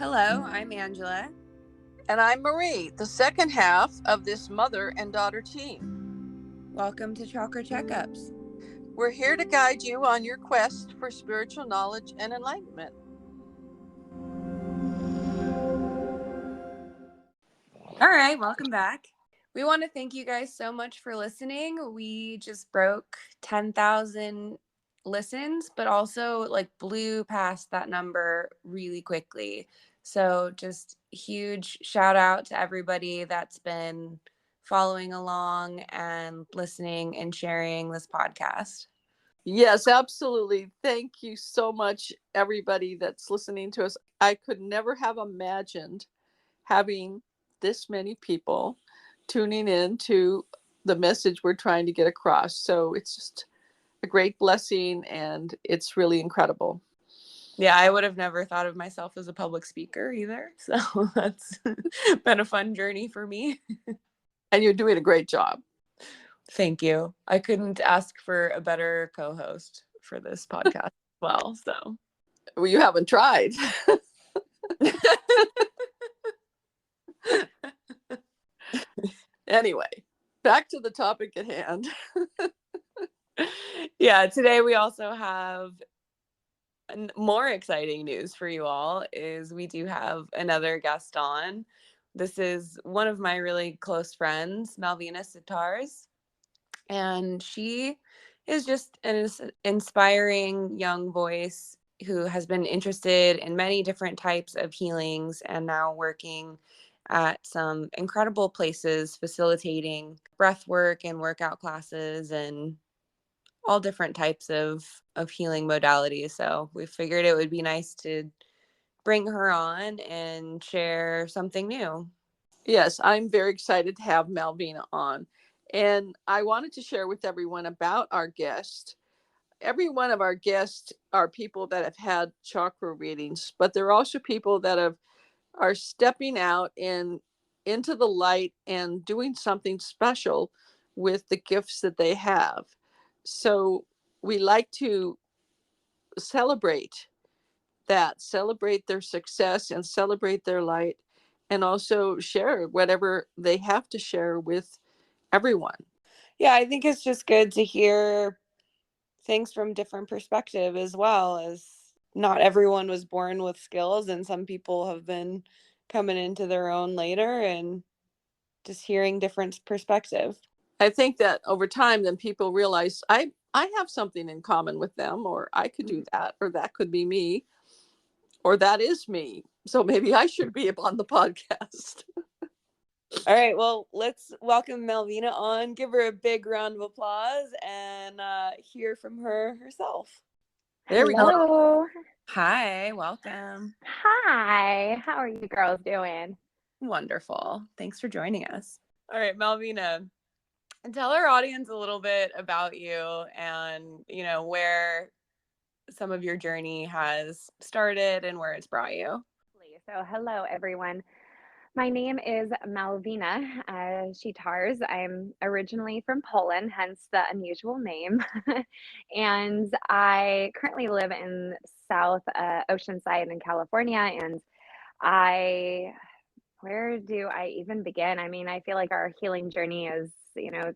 Hello, I'm Angela. And I'm Marie, the second half of this mother and daughter team. Welcome to Chakra Checkups. We're here to guide you on your quest for spiritual knowledge and enlightenment. All right, welcome back. We want to thank you guys so much for listening. We just broke 10,000 listens, but also blew past that number really quickly. So just huge shout out to everybody that's been following along and listening and sharing this podcast. Yes, absolutely. Thank you so much, everybody that's listening to us. I could never have imagined having this many people tuning in to the message we're trying to get across. So it's just a great blessing, and it's really incredible. Yeah, I would have never thought of myself as a public speaker either. So that's been a fun journey for me. And you're doing a great job. Thank you. I couldn't ask for a better co-host for this podcast as well. So, well, you haven't tried. Anyway, back to the topic at hand. Yeah, today we also have more exciting news for you all. Is we do have another guest on. This is one of my really close friends, Malwina Sitarz. And she is just an inspiring young voice who has been interested in many different types of healings and now working at some incredible places facilitating breath work and workout classes and all different types of healing modalities. So we figured it would be nice to bring her on and share something new. Yes, I'm very excited to have Malwina on. And I wanted to share with everyone about our guest. Every one of our guests are people that have had chakra readings, but they're also people that are stepping out into the light and doing something special with the gifts that they have. So we like to celebrate their success and celebrate their light, and also share whatever they have to share with everyone. Yeah, I think it's just good to hear things from different perspective, as well as not everyone was born with skills, and some people have been coming into their own later, and just hearing different perspective. I think that over time, then people realize I have something in common with them, or I could do that, or that could be me, or that is me. So maybe I should be on the podcast. All right, well, let's welcome Malwina on. Give her a big round of applause and hear from her herself. There we go. Hi, welcome. Hi, how are you girls doing? Wonderful. Thanks for joining us. All right, Malwina, tell our audience a little bit about you and, where some of your journey has started and where it's brought you. So, hello, everyone. My name is Malwina Sitarz. I'm originally from Poland, hence the unusual name. And I currently live in South Oceanside in California. And where do I even begin? I mean, I feel like our healing journey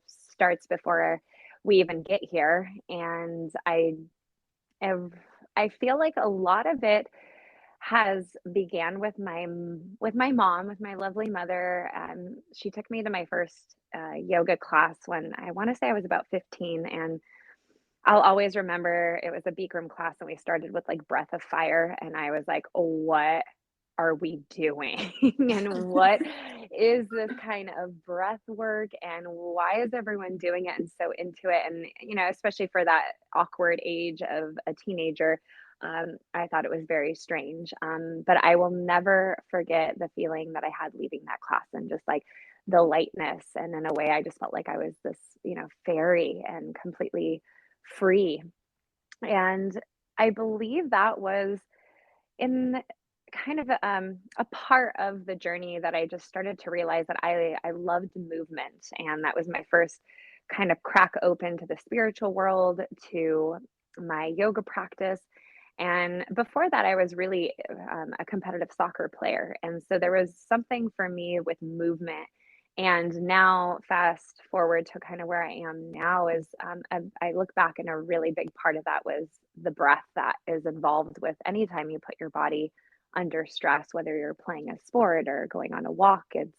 starts before we even get here. And I feel like a lot of it has began with my mom, with my lovely mother. She took me to my first yoga class when I want to say I was about 15, and I'll always remember it was a Bikram class, and we started with like breath of fire, and I was like, oh, what are we doing? And what is this kind of breath work, and why is everyone doing it and so into it? And especially for that awkward age of a teenager, I thought it was very strange. But I will never forget the feeling that I had leaving that class, and just like the lightness. And in a way, I just felt like I was this, fairy and completely free. And I believe that was in kind of a part of the journey that I just started to realize that I loved movement. And that was my first kind of crack open to the spiritual world, to my yoga practice. And before that, I was really a competitive soccer player. And so there was something for me with movement. And now, fast forward to kind of where I am now, is I look back and a really big part of that was the breath that is involved with anytime you put your body under stress, whether you're playing a sport or going on a walk. It's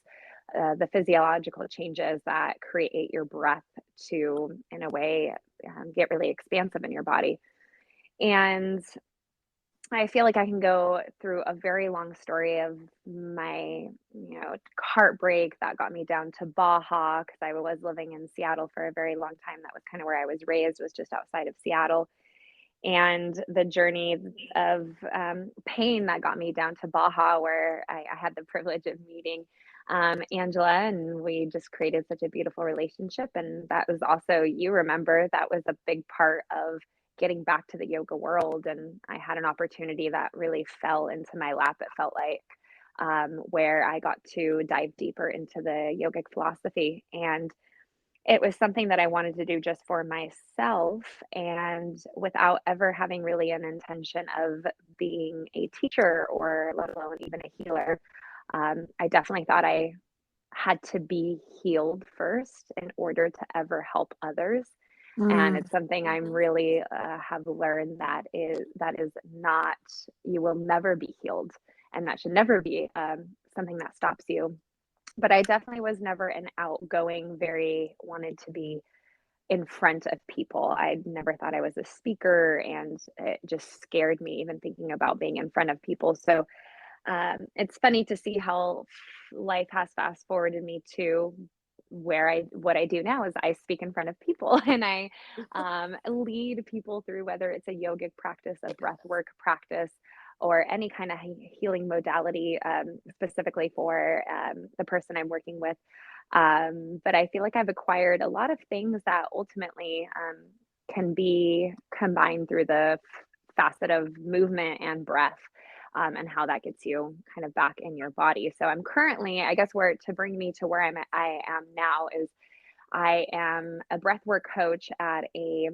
the physiological changes that create your breath to, in a way, get really expansive in your body. And I feel like I can go through a very long story of my, heartbreak that got me down to Baja because I was living in Seattle for a very long time. That was kind of where I was raised, was just outside of Seattle. And the journey of pain that got me down to Baja, where I had the privilege of meeting Angela, and we just created such a beautiful relationship. And that was also, you remember, that was a big part of getting back to the yoga world. And I had an opportunity that really fell into my lap, it felt like, where I got to dive deeper into the yogic philosophy. And it was something that I wanted to do just for myself and without ever having really an intention of being a teacher or let alone even a healer. I definitely thought I had to be healed first in order to ever help others. And Mm. it's something I'm really have learned that is not, you will never be healed, and that should never be something that stops you. But I definitely was never an outgoing, very wanted to be in front of people. I never thought I was a speaker, and it just scared me even thinking about being in front of people. So it's funny to see how life has fast forwarded me to where what I do now is I speak in front of people and I lead people through, whether it's a yogic practice, a breath work practice, or any kind of healing modality, specifically for the person I'm working with. But I feel like I've acquired a lot of things that ultimately can be combined through the facet of movement and breath, and how that gets you kind of back in your body. So I'm currently, I guess, where to bring me to where I am now is I am a breathwork coach at a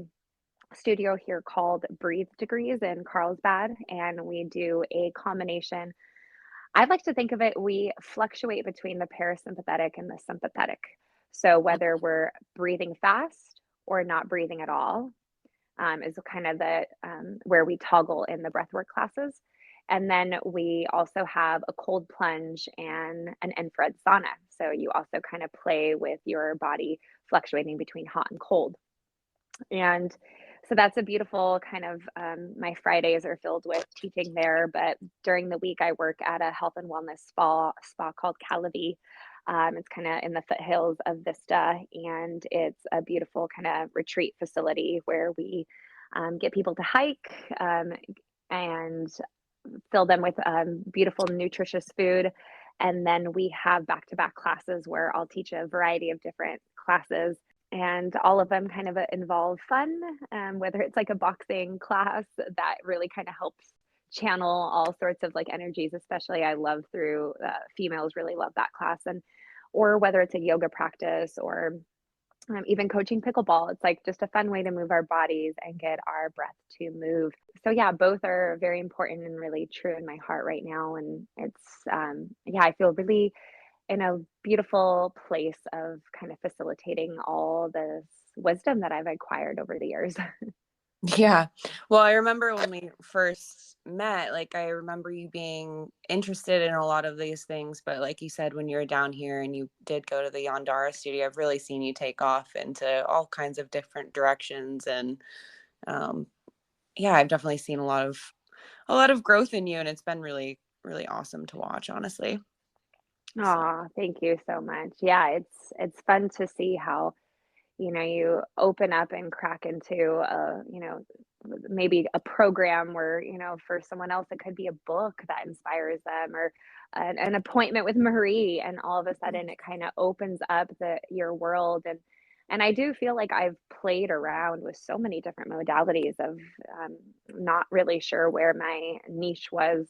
studio here called Breathe Degrees in Carlsbad, and we do a combination. I'd like to think of it, we fluctuate between the parasympathetic and the sympathetic. So whether we're breathing fast or not breathing at all, is kind of the where we toggle in the breathwork classes. And then we also have a cold plunge and an infrared sauna. So you also kind of play with your body fluctuating between hot and cold. And so that's a beautiful kind of, my Fridays are filled with teaching there, but during the week I work at a health and wellness spa called Calavi. It's kind of in the foothills of Vista, and it's a beautiful kind of retreat facility where we get people to hike, and fill them with beautiful, nutritious food. And then we have back to back classes where I'll teach a variety of different classes. And all of them kind of involve fun, whether it's like a boxing class that really kind of helps channel all sorts of like energies, especially I love through females really love that class. And or whether it's a yoga practice or even coaching pickleball, it's like just a fun way to move our bodies and get our breath to move. So yeah, both are very important and really true in my heart right now. And it's yeah, I feel really in a beautiful place of kind of facilitating all this wisdom that I've acquired over the years. Yeah. Well, I remember when we first met, like, I remember you being interested in a lot of these things, but like you said, when you were down here and you did go to the Yandara studio, I've really seen you take off into all kinds of different directions. And um, yeah, I've definitely seen a lot of growth in you, and it's been really, really awesome to watch, honestly. So, Aw, thank you so much. Yeah, it's fun to see how, you open up and crack into maybe a program where, for someone else, it could be a book that inspires them or an appointment with Marie. And all of a sudden it kind of opens up your world. And I do feel like I've played around with so many different modalities of not really sure where my niche was,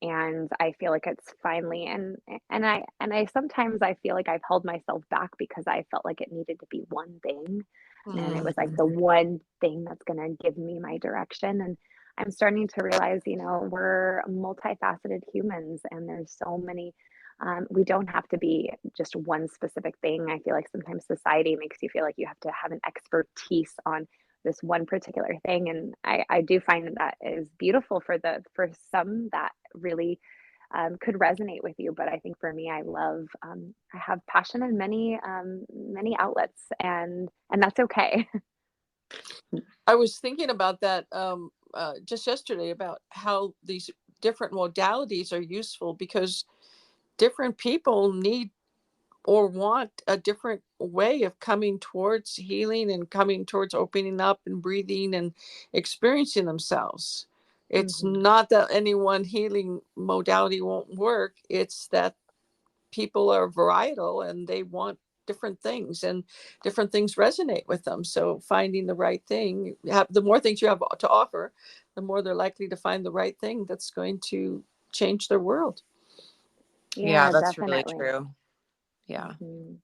and I feel like it's finally, and I sometimes I feel like I've held myself back because I felt like it needed to be one thing, and it was like the one thing that's going to give me my direction. And I'm starting to realize, we're multifaceted humans, and there's so many. We don't have to be just one specific thing. I feel like sometimes society makes you feel like you have to have an expertise on this one particular thing. And I do find that that is beautiful for some that really could resonate with you. But I think for me, I have passion in many outlets, and that's okay. I was thinking about that just yesterday, about how these different modalities are useful, because different people need or want a different way of coming towards healing and coming towards opening up and breathing and experiencing themselves. It's Hmm. not that any one healing modality won't work. It's that people are varietal and they want different things, and different things resonate with them. So finding the right thing, the more things you have to offer, the more they're likely to find the right thing that's going to change their world. Yeah, Yeah, that's really definitely. true. Yeah. Mhm.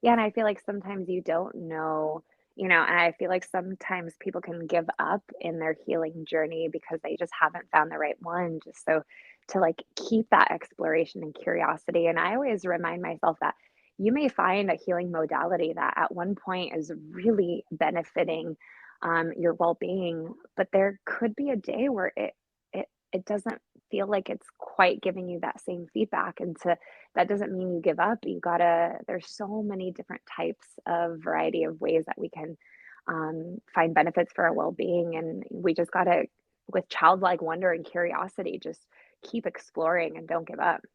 Yeah, and I feel like sometimes you don't know, and I feel like sometimes people can give up in their healing journey because they just haven't found the right one. Just so to like keep that exploration and curiosity. And I always remind myself that you may find a healing modality that at one point is really benefiting your well-being, but there could be a day where it doesn't feel like it's quite giving you that same feedback. And that doesn't mean you give up. There's so many different types of variety of ways that we can find benefits for our well-being. And we just gotta, with childlike wonder and curiosity, just keep exploring and don't give up.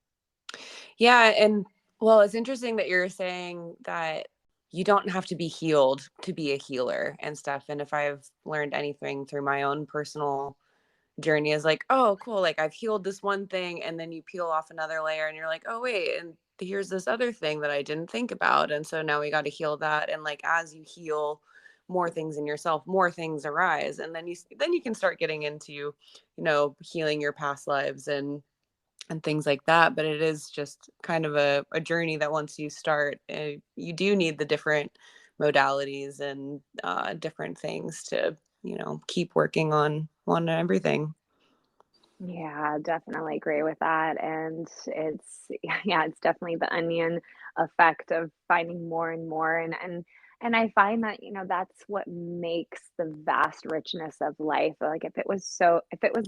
Yeah. And well, it's interesting that you're saying that you don't have to be healed to be a healer and stuff. And if I've learned anything through my own personal journey, is like, oh, cool. Like I've healed this one thing, and then you peel off another layer and you're like, oh, wait. And here's this other thing that I didn't think about. And so now we got to heal that. And like, as you heal more things in yourself, more things arise. And then you can start getting into, healing your past lives and things like that. But it is just kind of a journey that once you start, you do need the different modalities and different things to, keep working on everything. Yeah, definitely agree with that. And yeah, it's definitely the onion effect of finding more and more. And I find that, that's what makes the vast richness of life. Like if it was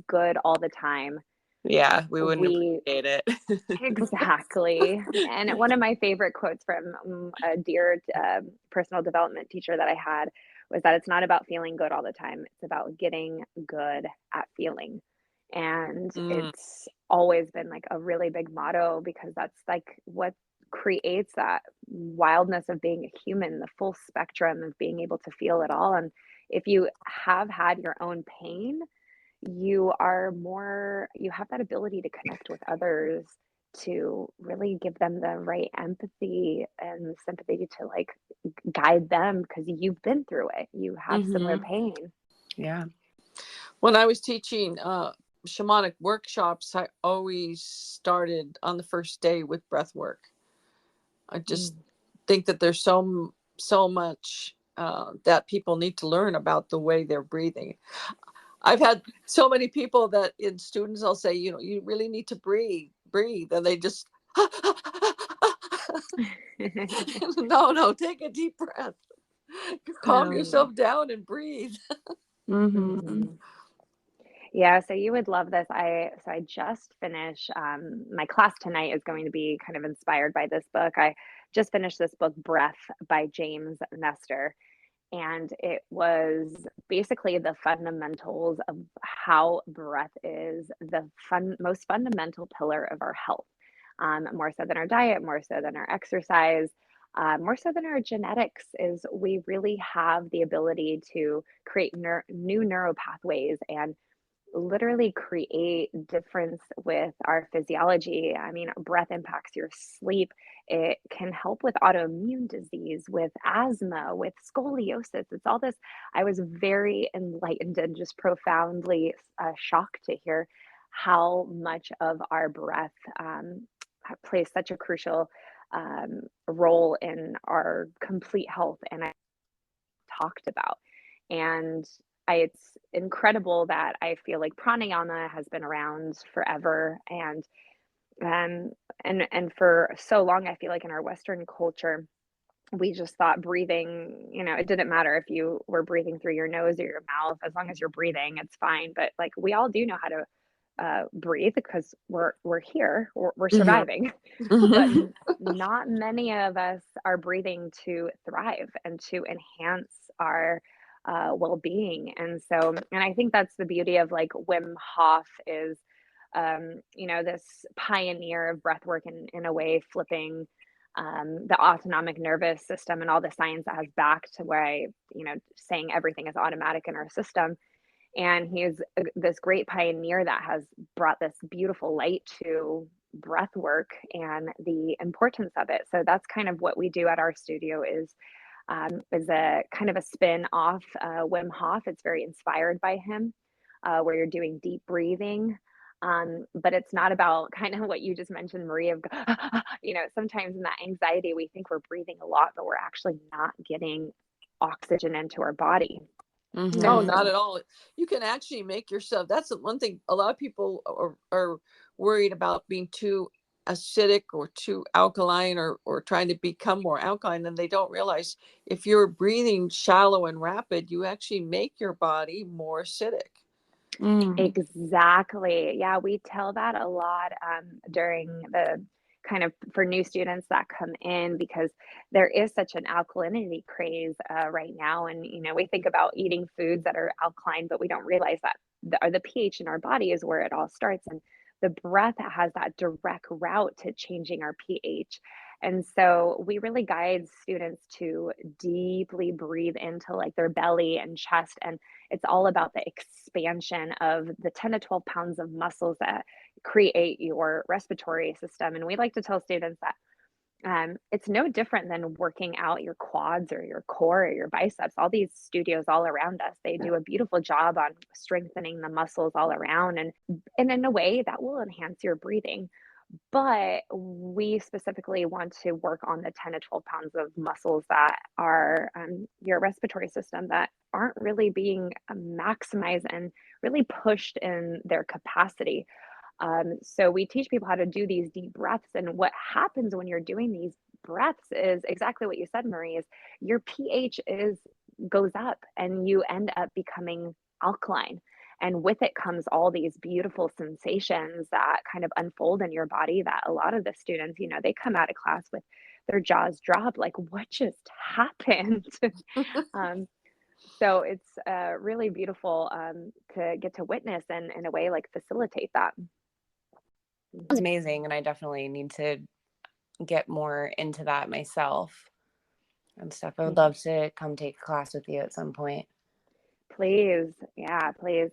good all the time, Yeah, we wouldn't we appreciate it. exactly. And one of my favorite quotes from a dear personal development teacher that I had was that it's not about feeling good all the time. It's about getting good at feeling. And Mm, it's always been like a really big motto, because that's like what creates that wildness of being a human, the full spectrum of being able to feel it all. And if you have had your own pain, you have that ability to connect with others, to really give them the right empathy and sympathy to like guide them, because you've been through it, you have similar hmm. pain. Yeah. When I was teaching shamanic workshops, I always started on the first day with breath work. I just Mm. think that there's so much that people need to learn about the way they're breathing. I've had so many people that in students, I'll say, you really need to breathe, and they just no, take a deep breath, calm um, yourself down and breathe. Hmm. mhm. Yeah, so you would love this. I just finished my class tonight is going to be kind of inspired by this book. I just finished this book, Breath by James Nestor. And it was basically the fundamentals of how breath is the most fundamental pillar of our health, more so than our diet, more so than our exercise, more so than our genetics. Is we really have the ability to create new neural pathways and literally create difference with our physiology. I mean, breath impacts your sleep. It can help with autoimmune disease, with asthma, with scoliosis. It's all this. I was very enlightened and just profoundly shocked to hear how much of our breath plays such a crucial role in our complete health. And I talked about. And it's incredible that I feel like pranayama has been around forever. Um, and for so long, I feel like in our Western culture, we just thought breathing, it didn't matter if you were breathing through your nose or your mouth, as long as you're breathing, it's fine. But like we all do know how to breathe because we're here, we're Mhm. surviving. But Mhm. not many of us are breathing to thrive and to enhance our well-being. And I think that's the beauty of like Wim Hof is, this pioneer of breath work, in a way, flipping the autonomic nervous system and all the science that has back to where saying everything is automatic in our system. And he's this great pioneer that has brought this beautiful light to breath work and the importance of it. So that's kind of what we do at our studio is a kind of a spin off Wim Hof. It's very inspired by him, where you're doing deep breathing. But it's not about kind of what you just mentioned, Maria, of, sometimes in that anxiety, we think we're breathing a lot, but we're actually not getting oxygen into our body. No, And Mhm. not so at all. You can actually make yourself. That's the one thing. A lot of people are worried about being too acidic or too alkaline, or trying to become more alkaline, and they don't realize if you're breathing shallow and rapid, you actually make your body more acidic. Mm. exactly. Yeah, we tell that a lot during the kind of for new students that come in, because there is such an alkalinity craze right now. And, we think about eating foods that are alkaline, but we don't realize that the pH in our body is where it all starts. And the breath has that direct route to changing our pH. And so we really guide students to deeply breathe into like their belly and chest. And it's all about the expansion of the 10 to 12 pounds of muscles that create your respiratory system. And we like to tell students that it's no different than working out your quads or your core or your biceps. All these studios all around us, they do a beautiful job on strengthening the muscles all around. And in a way, that will enhance your breathing. But we specifically want to work on the 10 to 12 pounds of muscles that are your respiratory system, that aren't really being maximized and really pushed in their capacity. So we teach people how to do these deep breaths. And what happens when you're doing these breaths is exactly what you said, Marie, is your pH goes up and you end up becoming alkaline. And with it comes all these beautiful sensations that kind of unfold in your body, that a lot of the students, they come out of class with their jaws drop, like, what just happened? um, so it's really beautiful to get to witness and in a way like facilitate that. It's amazing, and I definitely need to get more into that myself and stuff. I would Mhm. love to come take a class with you at some point. Please, yeah, please.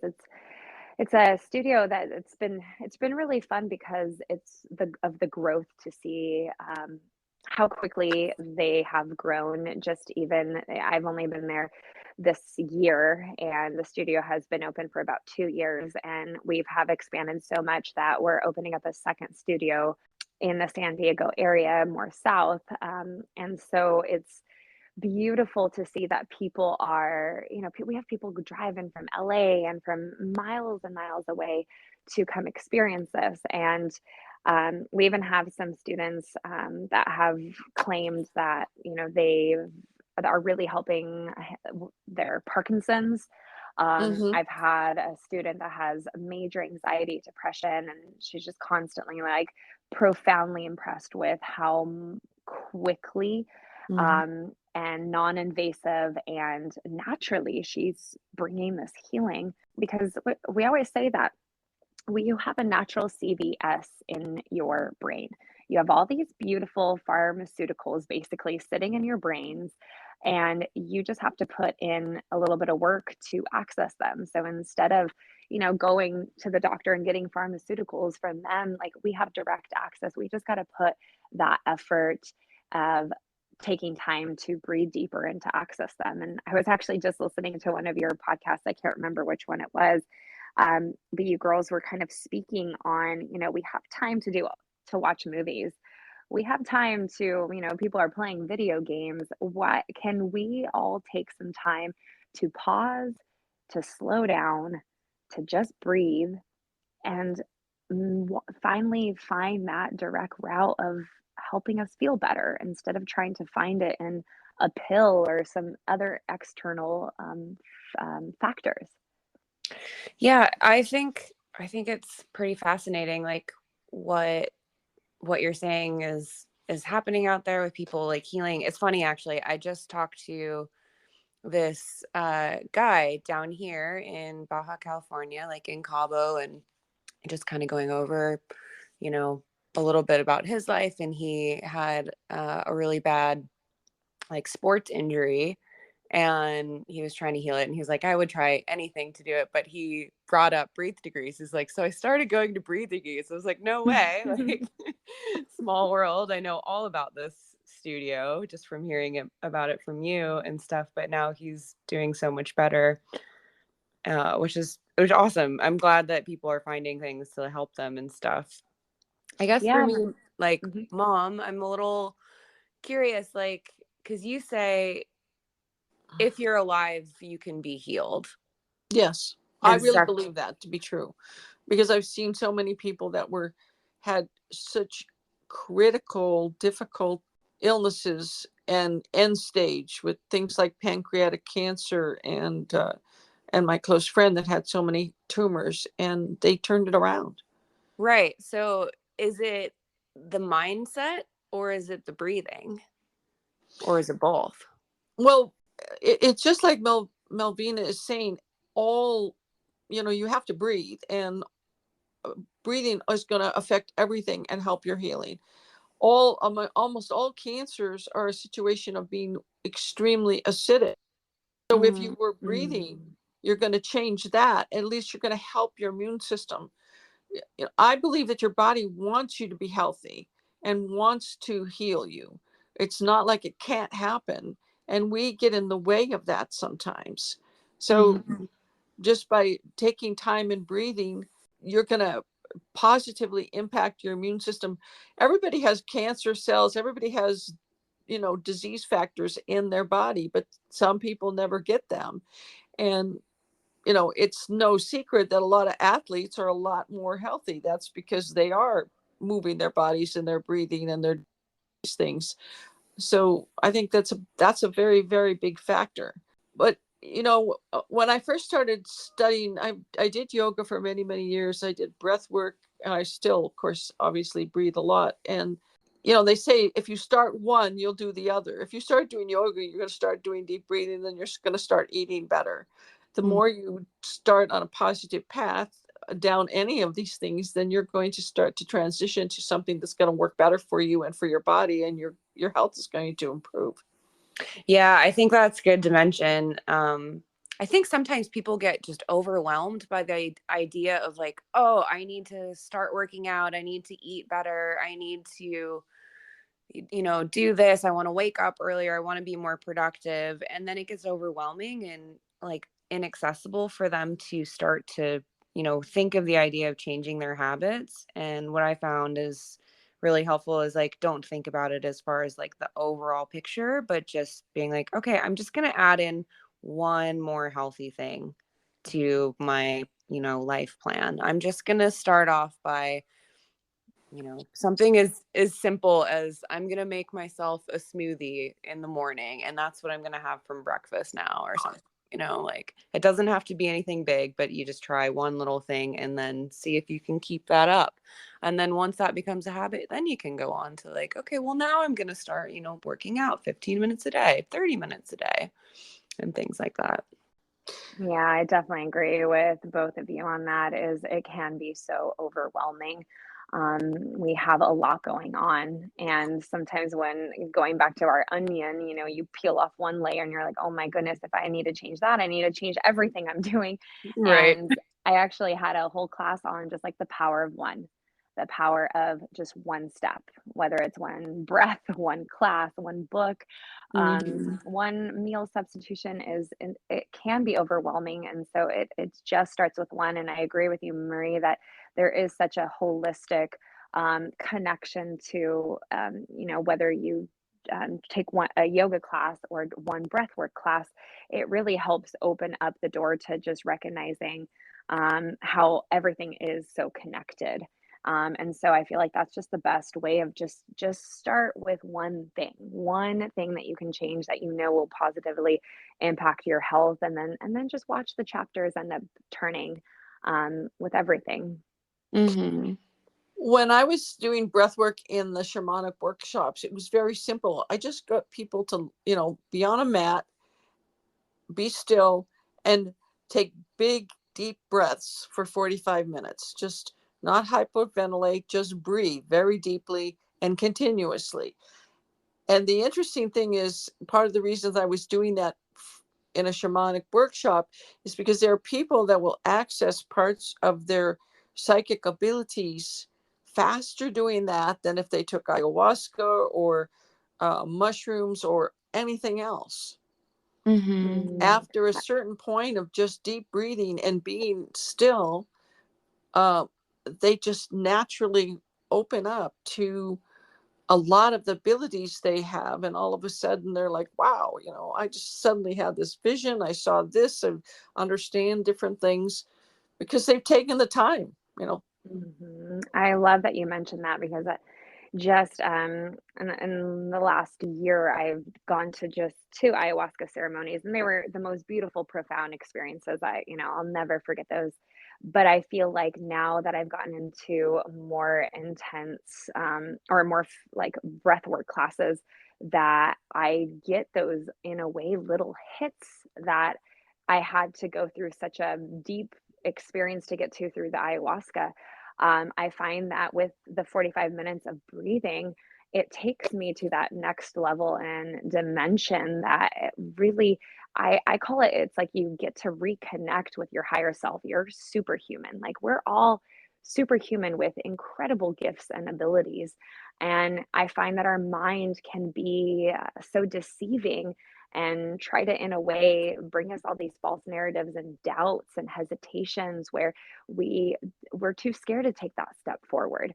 It's a studio that it's been really fun because it's the growth to see how quickly they have grown. Just even I've only been there this year, and the studio has been open for about 2 years, and we've have expanded so much that we're opening up a second studio in the San Diego area, more south. And so it's beautiful to see that people are, we have people driving from LA and from miles and miles away to come experience this. And we even have some students that have claimed that, they are really helping their Parkinson's. Hmm. I've had a student that has major anxiety, depression, and she's just constantly like profoundly impressed with how quickly Mhm. and non-invasive and naturally she's bringing this healing, because we always say that you have a natural CVS in your brain. You have all these beautiful pharmaceuticals basically sitting in your brains, and you just have to put in a little bit of work to access them. So instead of, going to the doctor and getting pharmaceuticals from them, like we have direct access. We just got to put that effort of taking time to breathe deeper and to access them. And I was actually just listening to one of your podcasts. I can't remember which one it was, but you girls were kind of speaking on, we have time to watch movies. We have time to, people are playing video games. What can we all take some time to pause, to slow down, to just breathe, and finally find that direct route of helping us feel better instead of trying to find it in a pill or some other external factors. Yeah, I think it's pretty fascinating, like what you're saying is happening out there with people like healing. It's funny, actually. I just talked to this guy down here in Baja California, like in Cabo, and just kind of going over, you know, a little bit about his life. And he had a really bad like sports injury, and he was trying to heal it, and he was like, I would try anything to do it. But he brought up breathe degrees. He's like, so I started going to breathe degrees. I was like, no way. Like, small world. I know all about this studio just from hearing about it from you and stuff, but now he's doing so much better, which is awesome. I'm glad that people are finding things to help them and stuff. I guess for Yeah. me, like, Mhm. Mom, I'm a little curious, like, because you say if you're alive, you can be healed. Yes, I And really stuff. believe that to be true, because I've seen so many people that had such critical, difficult illnesses and end stage with things like pancreatic cancer, and my close friend that had so many tumors, and they turned it around. Right. So is it the mindset, or is it the breathing, or is it both? Well, it's just like Melvina is saying, all, you have to breathe, and breathing is going to affect everything and help your healing. Almost all cancers are a situation of being extremely acidic. So if you were breathing, you're going to change that. At least you're going to help your immune system. I believe that your body wants you to be healthy and wants to heal you. It's not like it can't happen. And we get in the way of that sometimes. So just by taking time and breathing, you're going to positively impact your immune system. Everybody has cancer cells, everybody has, disease factors in their body, but some people never get them. And it's no secret that a lot of athletes are a lot more healthy. That's because they are moving their bodies and they're breathing and they're these things. So I think that's a very, very big factor. But when I first started studying, I did yoga for many, many years. I did breath work, and I still, of course, obviously breathe a lot. And they say if you start one, you'll do the other. If you start doing yoga, you're going to start doing deep breathing, then you're going to start eating better. The more you start on a positive path down any of these things, then you're going to start to transition to something that's going to work better for you and for your body, and your health is going to improve. Yeah, I think that's good to mention. I think sometimes people get just overwhelmed by the idea of like, oh, I need to start working out. I need to eat better. I need to, do this. I want to wake up earlier. I want to be more productive. And then it gets overwhelming and like inaccessible for them to start to, think of the idea of changing their habits. And what I found is really helpful is like, don't think about it as far as like the overall picture, but just being like, okay, I'm just going to add in one more healthy thing to my, life plan. I'm just going to start off by, something as simple as I'm going to make myself a smoothie in the morning, and that's what I'm going to have from breakfast now or something. Like it doesn't have to be anything big, but you just try one little thing and then see if you can keep that up. And then once that becomes a habit, then you can go on to like, okay, well now I'm going to start, working out 15 minutes a day, 30 minutes a day, and things like that. Yeah, I definitely agree with both of you on that. Is it can be so overwhelming. We have a lot going on, and sometimes when going back to our onion, you peel off one layer and you're like, oh my goodness, if I need to change that, I need to change everything I'm doing. Right. And I actually had a whole class on just like the power of one, the power of just one step, whether it's one breath, one class, one book, one meal substitution it can be overwhelming. And so it just starts with one. And I agree with you, Marie, that there is such a holistic connection to, whether you take a yoga class or one breathwork class, it really helps open up the door to just recognizing how everything is so connected. And so I feel like that's just the best way of just start with one thing that you can change that you know will positively impact your health, and then just watch the chapters end up turning with everything. Mm-hmm. When I was doing breath work in the shamanic workshops, it was very simple. I just got people to, be on a mat, be still, and take big, deep breaths for 45 minutes. Just not hyperventilate, just breathe very deeply and continuously. And the interesting thing is, part of the reasons I was doing that in a shamanic workshop is because there are people that will access parts of their psychic abilities faster doing that than if they took ayahuasca or mushrooms or anything else. Mm-hmm. Mm. After a certain point of just deep breathing and being still, uh, they just naturally open up to a lot of the abilities they have, and all of a sudden they're like, wow, I just suddenly had this vision, I saw this, and understand different things because they've taken the time. I love that you mentioned that, because just in the last year, I've gone to just two ayahuasca ceremonies, and they were the most beautiful, profound experiences. I'll never forget those. But I feel like now that I've gotten into more intense or more like breathwork classes, that I get those, in a way, little hits that I had to go through such a deep experience to get to through the ayahuasca. I find that with the 45 minutes of breathing, it takes me to that next level and dimension that it really, I call it, it's like you get to reconnect with your higher self. You're superhuman. Like, we're all superhuman with incredible gifts and abilities. And I find that our mind can be so deceiving and try to, in a way, bring us all these false narratives and doubts and hesitations where we we're too scared to take that step forward.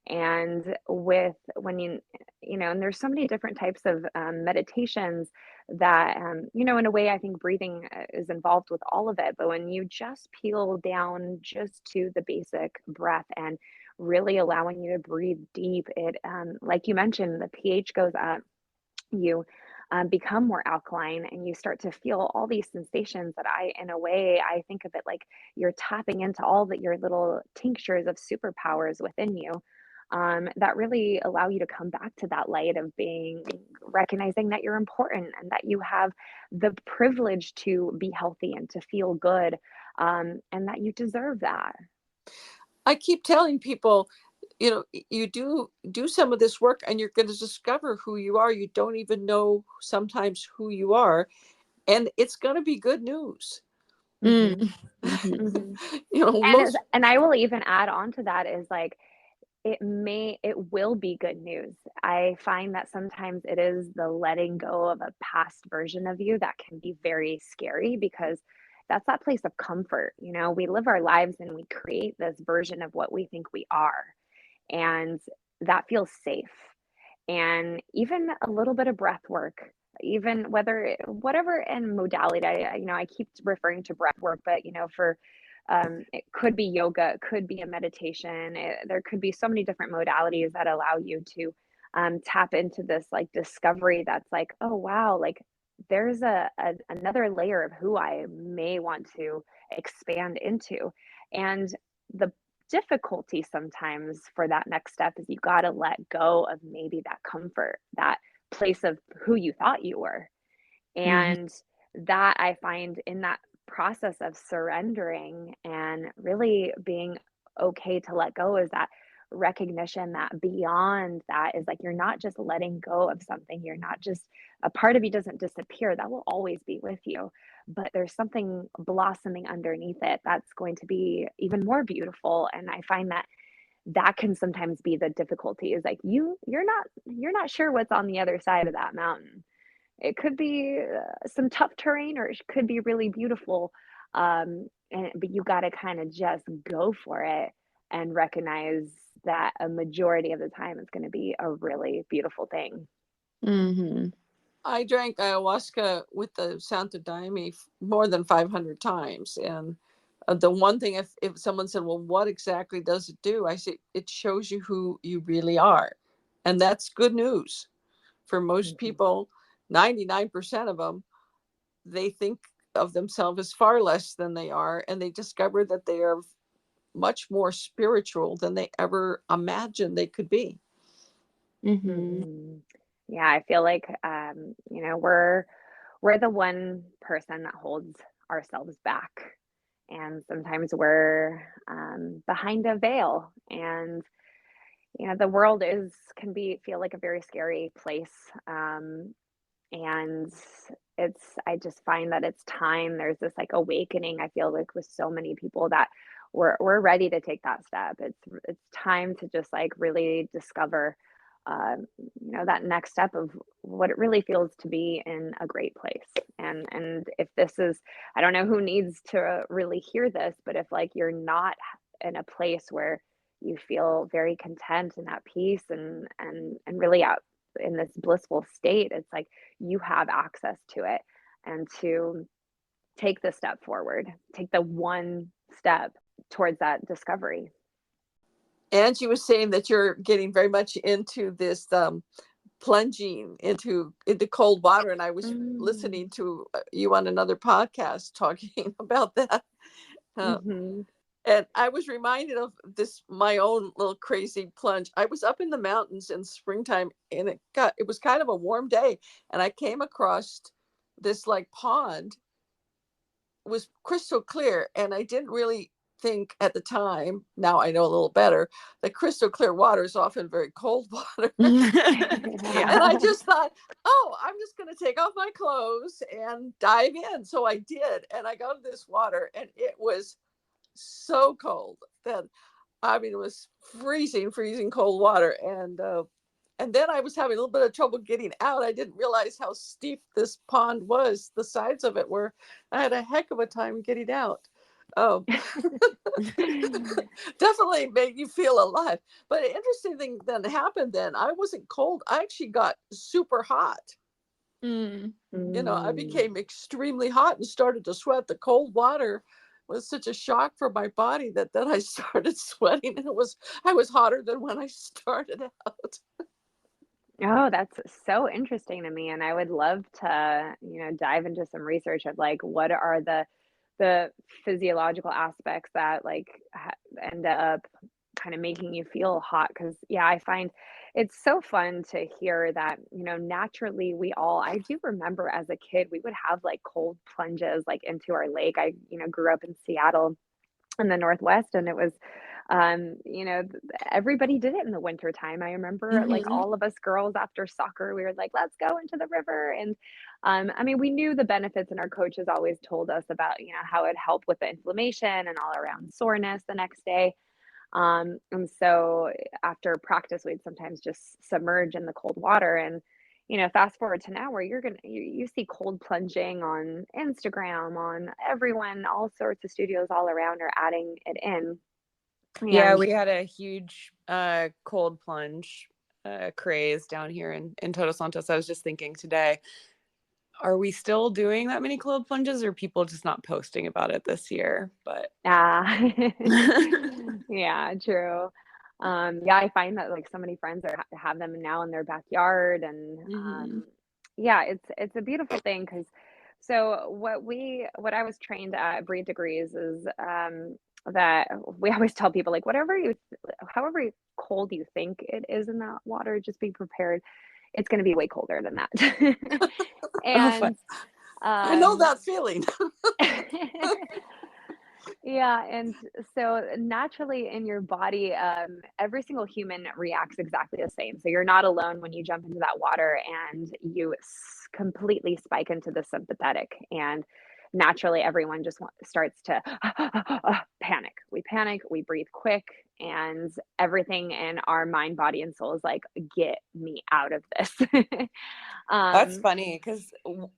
And with when and there's so many different types of meditations that, in a way, I think breathing is involved with all of it. But when you just peel down just to the basic breath and really allowing you to breathe deep, it, like you mentioned, the pH goes up, you become more alkaline, and you start to feel all these sensations that, in a way, I think of it like you're tapping into all that your little tinctures of superpowers within you, that really allow you to come back to that light of being, recognizing that you're important and that you have the privilege to be healthy and to feel good, and that you deserve that. I keep telling people, you do some of this work and you're going to discover who you are. You don't even know sometimes who you are, and it's going to be good news. Hmm. Mm-hmm. Hmm. Most. And I will even add on to that, is like, it will be good news. I find that sometimes it is the letting go of a past version of you that can be very scary, because that's that place of comfort. We live our lives and we create this version of what we think we are, and that feels safe. And even a little bit of breath work, even whatever in modality, I keep referring to breath work, but for it could be yoga, it could be a meditation, there could be so many different modalities that allow you to tap into this, like, discovery that's like, oh wow, like, there's another layer of who I may want to expand into. And the difficulty sometimes for that next step is you got to let go of maybe that comfort, that place of who you thought you were. Mm-hmm. And that, I find, in that process of surrendering and really being okay to let go, is that recognition that beyond that is like, you're not just letting go of something, you're not just, a part of you doesn't disappear, that will always be with you, but there's something blossoming underneath it that's going to be even more beautiful. And I find that that can sometimes be the difficulty, is like, you're not sure what's on the other side of that mountain. It could be some tough terrain, or it could be really beautiful. But you got to kind of just go for it and recognize that a majority of the time it's going to be a really beautiful thing. Mm-hmm. I drank ayahuasca with the Santo Daime more than 500 times. And the one thing, if someone said, well, what exactly does it do? I say, it shows you who you really are. And that's good news for most people. 99% of them, they think of themselves as far less than they are. And they discover that they are much more spiritual than they ever imagined they could be. Mm-hmm. Yeah, I feel like you know, we're the one person that holds ourselves back. And sometimes we're behind a veil. And you know, the world is can be feel like a very scary place. And I just find that it's time. There's this like awakening, I feel like, with so many people that we're ready to take that step. It's time to just like really discover you know, that next step of what it really feels to be in a great place. And if this is, I don't know who needs to really hear this, but if like you're not in a place where you feel very content and at peace and really out in this blissful state, it's like you have access to it. And to take the step forward, take the one step towards that discovery. Angie was saying that you're getting very much into this plunging into cold water, and I was listening to you on another podcast talking about that. Mm-hmm. And I was reminded of this, my own little crazy plunge. I was up in the mountains in springtime, and it was kind of a warm day, and I came across this like pond. It was crystal clear, and I didn't really think at the time, now I know a little better, that crystal clear water is often very cold water. Yeah. And I just thought, oh, I'm just going to take off my clothes and dive in. So I did. And I got to this water, and it was so cold that, I mean, it was freezing cold water. And then I was having a little bit of trouble getting out. I didn't realize how steep this pond was. The sides of it were, I had a heck of a time getting out. Definitely made you feel alive. But an interesting thing then happened then. I wasn't cold. I actually got super hot. You know, I became extremely hot and started to sweat. The cold water was such a shock for my body that then I started sweating, and I was hotter than when I started out. Oh, that's so interesting to me, and I would love to, you know, dive into some research of like what are the physiological aspects that like end up kind of making you feel hot. Because yeah, I find it's so fun to hear that, you know, naturally we all, I do remember as a kid we would have like cold plunges like into our lake. I, you know, grew up in Seattle in the Northwest, and it was you know, everybody did it in the winter time. I remember like all of us girls after soccer, we were like, let's go into the river. And I mean, we knew the benefits, and our coaches always told us about, you know, how it helped with the inflammation and all around soreness the next day. And so after practice, we'd sometimes just submerge in the cold water. And you know, fast forward to now where you see cold plunging on Instagram, on everyone, all sorts of studios all around are adding it in. Yeah, And we had a huge cold plunge craze down here in Todos Santos. I was just thinking today, are we still doing that many cold plunges, or are people just not posting about it this year? But yeah, true. Yeah, I find that like so many friends have them now in their backyard, and yeah, it's a beautiful thing because so what I was trained at Breathe Degrees is that we always tell people like however cold you think it is in that water, just be prepared. It's going to be way colder than that. And I know that feeling. yeah, and so naturally in your body, every single human reacts exactly the same. So you're not alone when you jump into that water and you completely spike into the sympathetic. And naturally, everyone just starts to panic. We panic, we breathe quick, and everything in our mind, body, and soul is like, get me out of this. that's funny because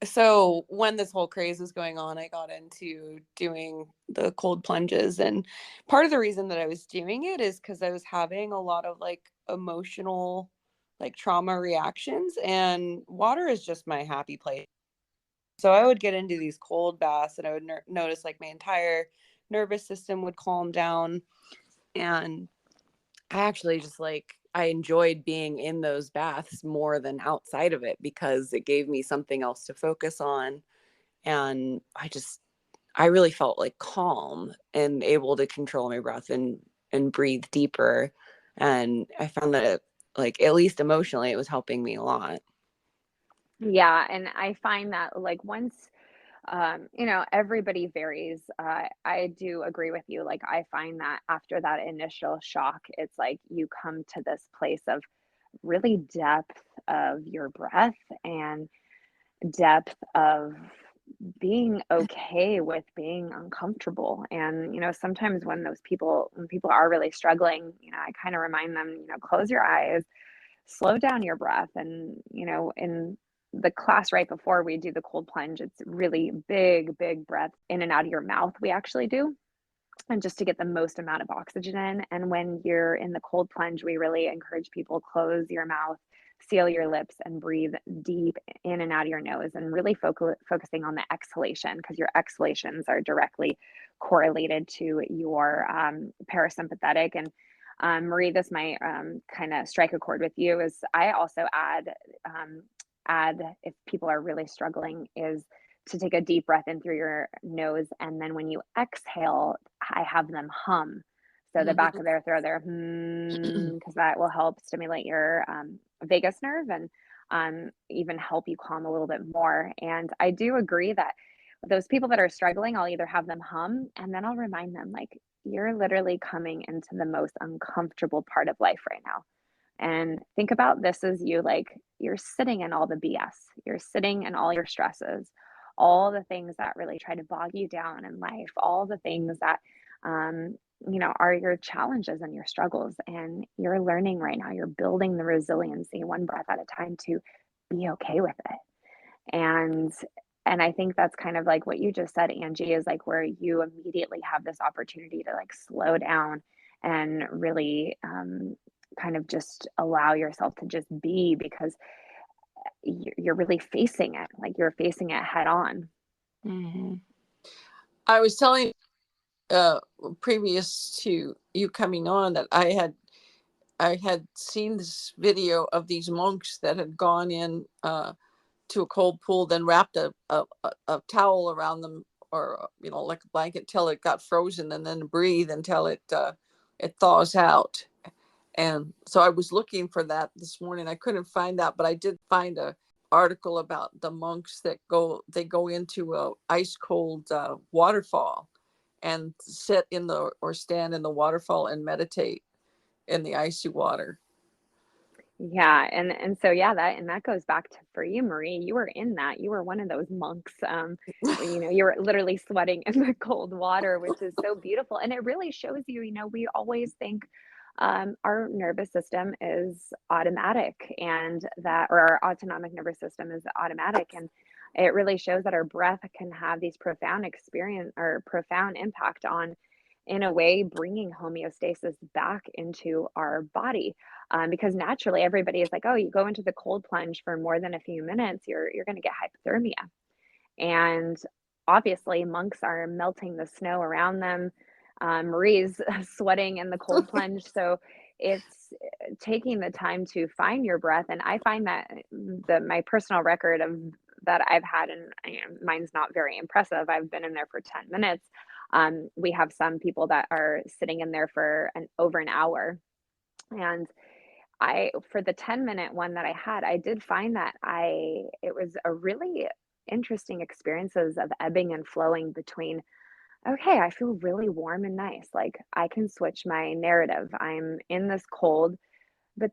so when this whole craze was going on, I got into doing the cold plunges, and part of the reason that I was doing it is because I was having a lot of like emotional like trauma reactions, and water is just my happy place. So I would get into these cold baths, and I would notice like my entire nervous system would calm down. And I actually just like, I enjoyed being in those baths more than outside of it, because it gave me something else to focus on. And I really felt like calm and able to control my breath and breathe deeper. And I found that it, like, at least emotionally, it was helping me a lot. Yeah, and I find that like once everybody varies. I do agree with you. Like, I find that after that initial shock, it's like you come to this place of really depth of your breath and depth of being okay with being uncomfortable. And, sometimes when people are really struggling, I kind of remind them, close your eyes, slow down your breath. And, in the class right before we do the cold plunge, it's really big, big breath in and out of your mouth, we actually do. And just to get the most amount of oxygen in. And when you're in the cold plunge, we really encourage people close your mouth, seal your lips, and breathe deep in and out of your nose, and really focusing on the exhalation, because your exhalations are directly correlated to your parasympathetic. And Marie, this might kind of strike a chord with you, is I also add, if people are really struggling, is to take a deep breath in through your nose, and then when you exhale, I have them hum. So the back of their throat, they're because that will help stimulate your vagus nerve, and even help you calm a little bit more. And I do agree that those people that are struggling, I'll either have them hum, and then I'll remind them, like, you're literally coming into the most uncomfortable part of life right now. And think about this as you, like, you're sitting in all the BS, you're sitting in all your stresses, all the things that really try to bog you down in life, all the things that, are your challenges and your struggles. And you're learning right now, you're building the resiliency one breath at a time to be okay with it. And I think that's kind of like what you just said, Angie, is like where you immediately have this opportunity to like slow down and really kind of just allow yourself to just be, because you're really facing it, like you're facing it head on. Mm-hmm. I was telling previous to you coming on that I had seen this video of these monks that had gone in to a cold pool, then wrapped a towel around them, or like a blanket, till it got frozen, and then breathe until it thaws out. And so I was looking for that this morning. I couldn't find that, but I did find a article about the monks that go into a ice cold waterfall and sit in the or stand in the waterfall and meditate in the icy water. Yeah, and so yeah, that goes back to, for you, Marie, you were in that. You were one of those monks. You were literally sweating in the cold water, which is so beautiful. And it really shows you, we always think our nervous system is automatic, and that, or our autonomic nervous system is automatic. And it really shows that our breath can have these profound experience or profound impact on, in a way, bringing homeostasis back into our body. Because naturally everybody is like, oh, you go into the cold plunge for more than a few minutes, you're going to get hypothermia. And obviously monks are melting the snow around them. Marie's sweating in the cold plunge. So it's taking the time to find your breath. And I find that my personal record of that I've had, and mine's not very impressive, I've been in there for 10 minutes. We have some people that are sitting in there for over an hour. And for the 10-minute one that I had, I did find that it was a really interesting experiences of ebbing and flowing between, okay, I feel really warm and nice. Like, I can switch my narrative. I'm in this cold, but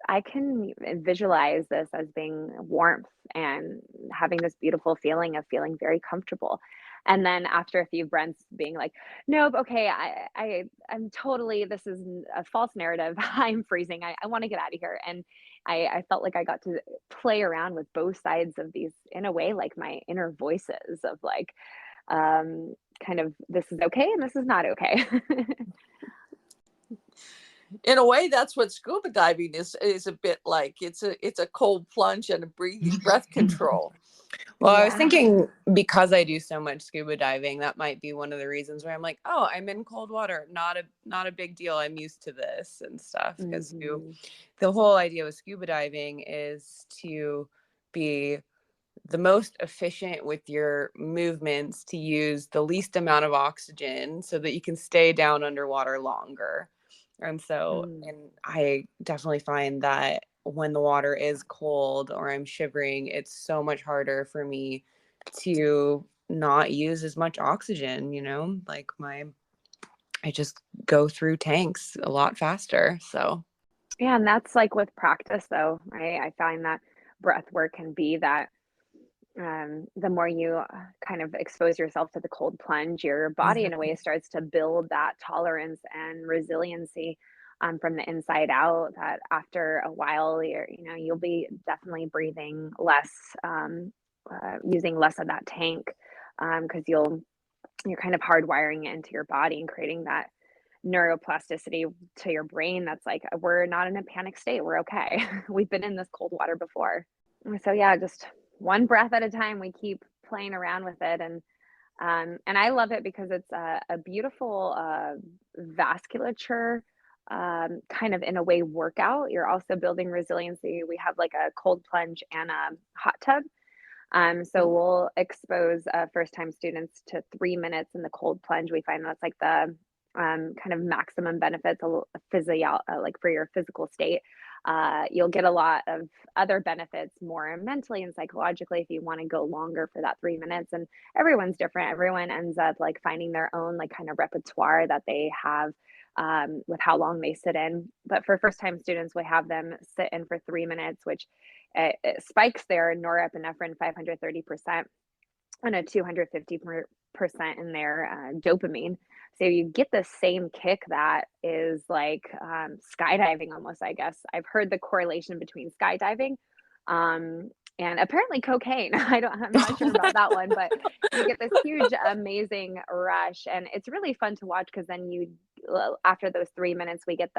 I can visualize this as being warmth and having this beautiful feeling of feeling very comfortable. And then after a few breaths, being like, nope, okay, I'm totally, this is a false narrative. I'm freezing. I want to get out of here. And I felt like I got to play around with both sides of these, in a way, like my inner voices of like, kind of, this is okay and this is not okay. In a way, that's what scuba diving is a bit like. It's a cold plunge and a breath control. Well, I was Yeah. thinking because I do so much scuba diving, that might be one of the reasons where I'm like, oh, I'm in cold water. Not a big deal. I'm used to this and stuff. Because the whole idea with scuba diving is to be the most efficient with your movements, to use the least amount of oxygen so that you can stay down underwater longer. And so, and I definitely find that when the water is cold or I'm shivering, it's so much harder for me to not use as much oxygen, you know, like I just go through tanks a lot faster. So, Yeah, and that's like with practice though, right? I find that breath work can be that the more you kind of expose yourself to the cold plunge, your body in a way starts to build that tolerance and resiliency from the inside out. That after a while, you'll be definitely breathing less, using less of that tank, because you're kind of hardwiring it into your body and creating that neuroplasticity to your brain. That's like, we're not in a panic state. We're okay. We've been in this cold water before. So yeah, just one breath at a time, we keep playing around with it. And I love it because it's a beautiful vasculature kind of in a way workout. You're also building resiliency. We have like a cold plunge and a hot tub. So we'll expose first time students to 3 minutes in the cold plunge. We find that's like the kind of maximum benefits, like for your physical state. You'll get a lot of other benefits more mentally and psychologically if you want to go longer for that 3 minutes. And everyone's different. Everyone ends up like finding their own like kind of repertoire that they have with how long they sit in. But for first time students, we have them sit in for 3 minutes, which it spikes their norepinephrine 530% and a 250% in their dopamine. So you get the same kick that is like skydiving almost, I guess. I've heard the correlation between skydiving and apparently cocaine. I'm not sure about that one, but you get this huge, amazing rush. And it's really fun to watch because then after those 3 minutes, we get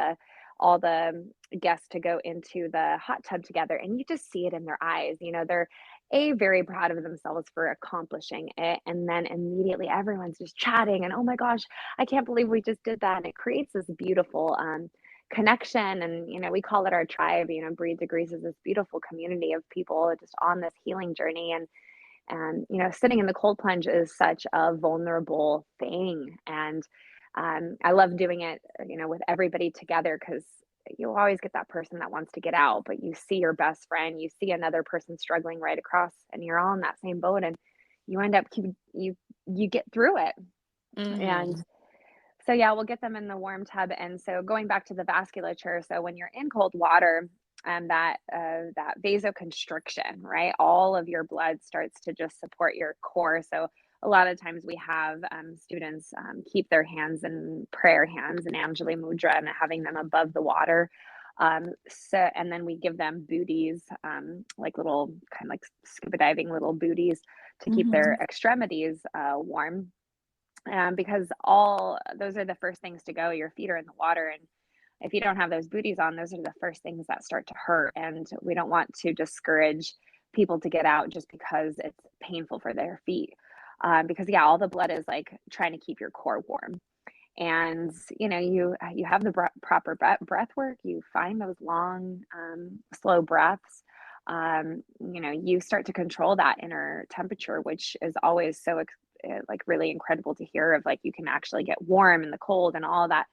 all the guests to go into the hot tub together and you just see it in their eyes. They're very proud of themselves for accomplishing it. And then immediately everyone's just chatting and, oh my gosh, I can't believe we just did that. And it creates this beautiful connection. And, we call it our tribe. Breathe Degrees is this beautiful community of people just on this healing journey. And sitting in the cold plunge is such a vulnerable thing. And I love doing it, with everybody together because you'll always get that person that wants to get out, but you see your best friend, you see another person struggling right across, and you're all in that same boat, and you end up you get through it. And so yeah, we'll get them in the warm tub. And so going back to the vasculature, so when you're in cold water, that vasoconstriction, right? All of your blood starts to just support your core. So a lot of times we have students keep their hands in prayer hands and Anjali Mudra and having them above the water. And then we give them booties, like little kind of like scuba diving little booties to keep their extremities warm. Because all those are the first things to go. Your feet are in the water. And if you don't have those booties on, those are the first things that start to hurt. And we don't want to discourage people to get out just because it's painful for their feet. Because yeah, all the blood is like trying to keep your core warm. And you have the proper breath work. You find those long, slow breaths. You start to control that inner temperature, which is always so like really incredible to hear of, like you can actually get warm in the cold and all that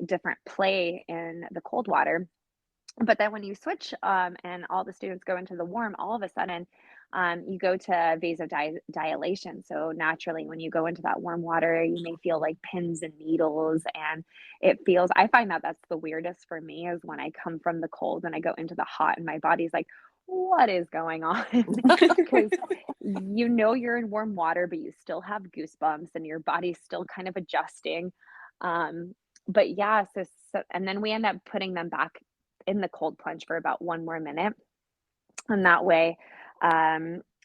different play in the cold water. But then when you switch and all the students go into the warm, all of a sudden you go to vasodilation. So naturally, when you go into that warm water, you may feel like pins and needles. And I find that that's the weirdest for me is when I come from the cold and I go into the hot and my body's like, what is going on? Because you're in warm water, but you still have goosebumps and your body's still kind of adjusting. But yeah, so and then we end up putting them back in the cold plunge for about 1 more minute. And that way,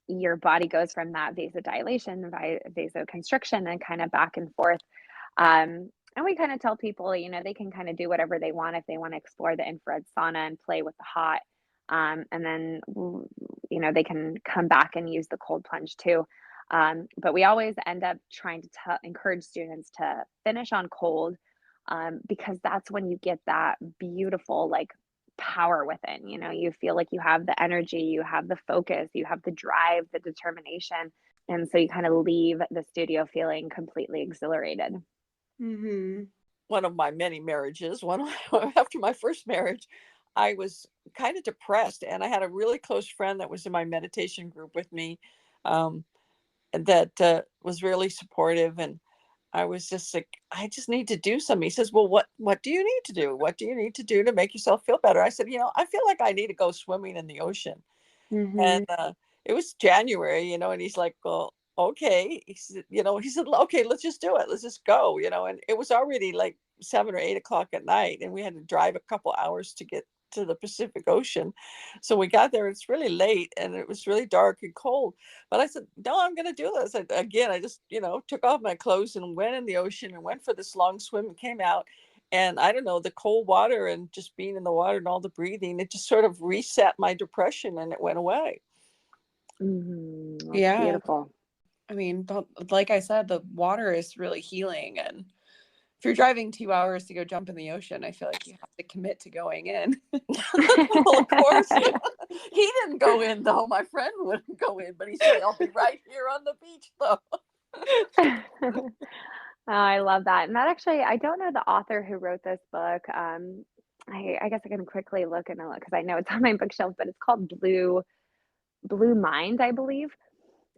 your body goes from that vasodilation, vasoconstriction, and kind of back and forth. And we kind of tell people, they can kind of do whatever they want if they want to explore the infrared sauna and play with the hot. And then, they can come back and use the cold plunge too. But we always end up trying to encourage students to finish on cold, because that's when you get that beautiful, like, power within. You feel like you have the energy, you have the focus, you have the drive, the determination. And so you kind of leave the studio feeling completely exhilarated. Mm-hmm. One of my many marriages, after my first marriage, I was kind of depressed, and I had a really close friend that was in my meditation group with me, um, that was really supportive. And I was just like, I just need to do something. He says, well, what do you need to do? What do you need to do to make yourself feel better? I said, I feel like I need to go swimming in the ocean. Mm-hmm. And it was January, and he's like, well, okay. He said, okay, let's just do it. Let's just go, and it was already like 7 or 8 o'clock at night, and we had to drive a couple hours to get to the Pacific Ocean. So we got there, it's really late, and it was really dark and cold. But I said, no, I'm going to do this. I just, took off my clothes and went in the ocean and went for this long swim and came out. And I don't know, the cold water and just being in the water and all the breathing, it just sort of reset my depression and it went away. That's Yeah. beautiful. I mean, like I said, the water is really healing. And if you're driving 2 hours to go jump in the ocean, I feel like you have to commit to going in. Well, of course. He didn't go in, though. My friend wouldn't go in, but he said, I'll be right here on the beach, though. Oh, I love that. And that actually, I don't know the author who wrote this book. I guess I can quickly look and look because I know it's on my bookshelf, but it's called Blue Mind, I believe.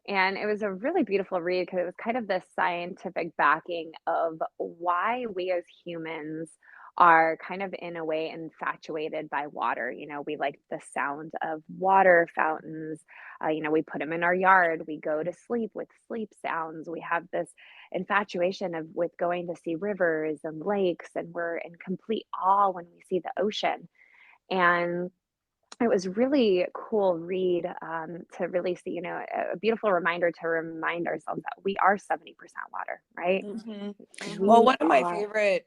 And it was a really beautiful read because it was kind of the scientific backing of why we as humans are kind of in a way infatuated by water. We like the sound of water fountains. We put them in our yard. We go to sleep with sleep sounds. We have this infatuation of with going to see rivers and lakes, and we're in complete awe when we see the ocean. And it was really cool read, to really see, a beautiful reminder to remind ourselves that we are 70% water, right? Mm-hmm. Well, We one of my are. favorite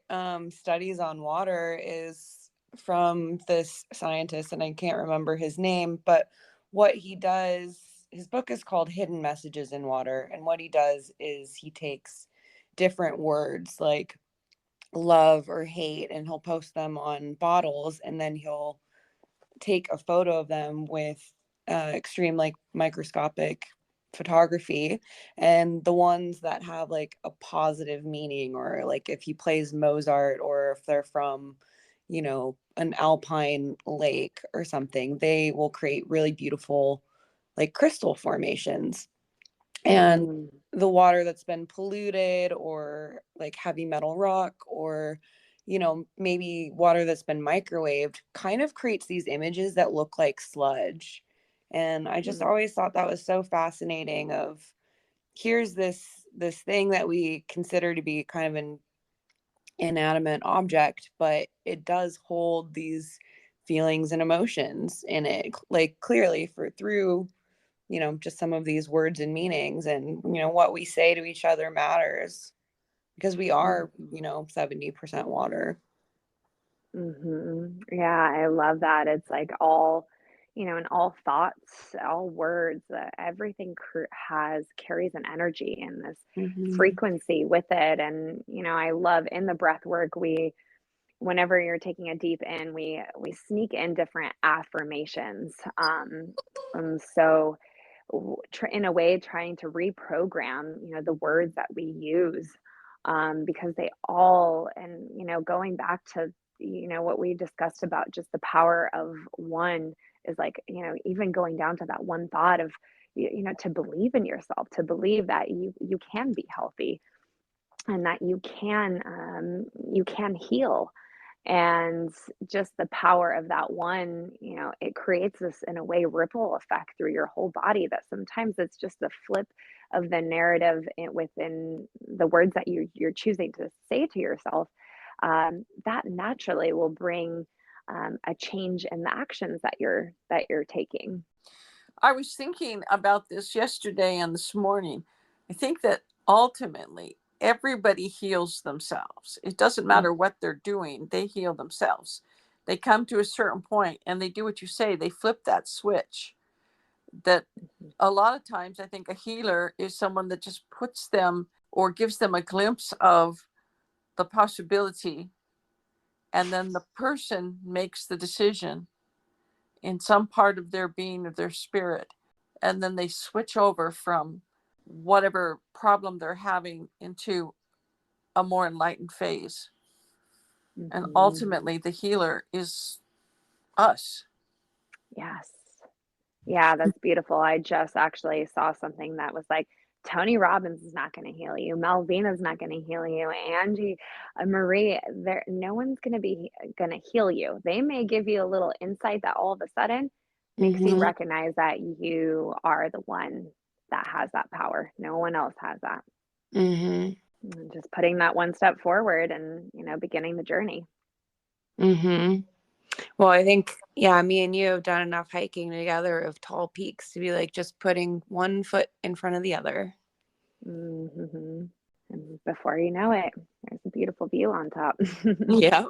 studies on water is from this scientist, and I can't remember his name, but what he does, his book is called Hidden Messages in Water. And what he does is he takes different words like love or hate, and he'll post them on bottles, and then he'll take a photo of them with extreme, like, microscopic photography, and the ones that have like a positive meaning, or like if he plays Mozart, or if they're from an alpine lake or something, they will create really beautiful like crystal formations. And Mhm. the water that's been polluted, or like heavy metal rock, or maybe water that's been microwaved, kind of creates these images that look like sludge. And I just Mm. always thought that was so fascinating, of here's this thing that we consider to be kind of an inanimate object, but it does hold these feelings and emotions in it, like clearly for through just some of these words and meanings. And what we say to each other matters, because we are Mhm. 70% water. Yeah, I love that. It's like all, and all thoughts, all words, everything carries an energy and this Mm-hmm. frequency with it. And, I love in the breath work, whenever you're taking a deep in, we sneak in different affirmations. So in a way, trying to reprogram, the words that we use, because they all, and going back to what we discussed about just the power of one, is like, even going down to that one thought of, to believe in yourself, to believe that you can be healthy, and that you can heal. And just the power of that one, it creates this, in a way, ripple effect through your whole body, that sometimes it's just the flip of the narrative within the words that you're choosing to say to yourself, that naturally will bring, a change in the actions that you're taking. I was thinking about this yesterday and this morning. I think that ultimately everybody heals themselves. It doesn't matter what they're doing, they heal themselves. They come to a certain point and they do what you say, they flip that switch. That a lot of times I think a healer is someone that just puts them or gives them a glimpse of the possibility, and then the person makes the decision in some part of their being or their spirit, and then they switch over from whatever problem they're having into a more enlightened phase. And ultimately the healer is us. Yes. Yeah, that's beautiful. I just actually saw something that was like, Tony Robbins is not going to heal you. Malvina's not going to heal you. Angie, Marie, there, no one's going to heal you. They may give you a little insight that all of a sudden makes you recognize that you are the one that has that power. No one else has that. And just putting that one step forward and, beginning the journey. Well, I think, yeah, me and you have done enough hiking together of tall peaks to be like just putting one foot in front of the other. And before you know it, there's a beautiful view on top. Yeah,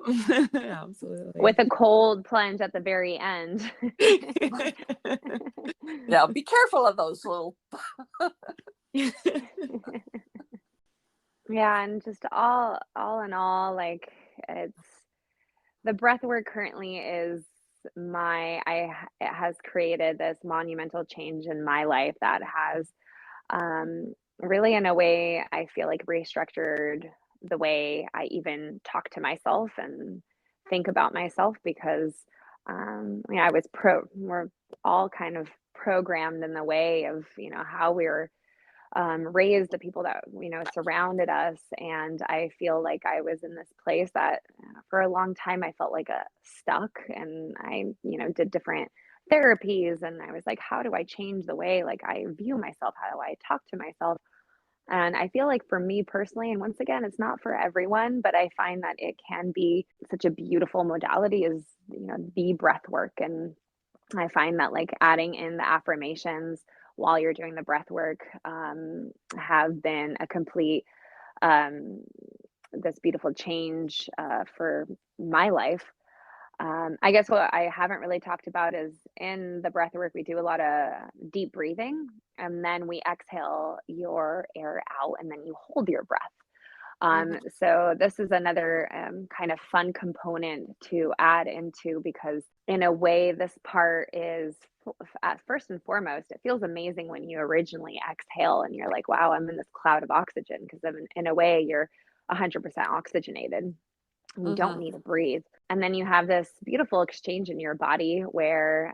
absolutely. With a cold plunge at the very end. Yeah, be careful of those little. Yeah, and just all in all, like, it's the breath work currently is it has created this monumental change in my life that has really, in a way, I feel like restructured the way I even talk to myself and think about myself, because we're all kind of programmed in the way of, how we're raised, the people that, surrounded us. And I feel like I was in this place that for a long time I felt like stuck, and I, did different therapies, and I was like, how do I change the way like I view myself? How do I talk to myself? And I feel like for me personally, and once again, it's not for everyone, but I find that it can be such a beautiful modality is, the breath work. And I find that like adding in the affirmations while you're doing the breath work have been a complete um, this beautiful change for my life. I guess what I haven't really talked about is in the breath work, we do a lot of deep breathing, and then we exhale your air out, and then you hold your breath. So this is another kind of fun component to add into, because in a way, this part is first and foremost, it feels amazing when you originally exhale and you're like, wow, I'm in this cloud of oxygen, because in a way you're 100% oxygenated. You don't need to breathe. And then you have this beautiful exchange in your body where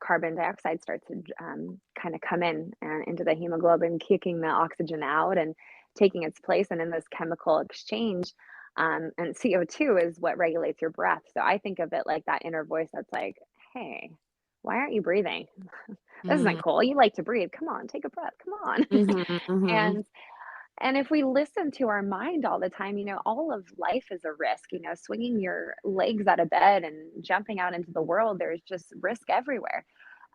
carbon dioxide starts to kind of come in and into the hemoglobin, kicking the oxygen out and taking its place. And in this chemical exchange, and CO2 is what regulates your breath. So I think of it like that inner voice that's like, hey, why aren't you breathing? This isn't cool. You like to breathe. Come on, take a breath. Come on. And if we listen to our mind all the time, all of life is a risk, swinging your legs out of bed and jumping out into the world, there's just risk everywhere.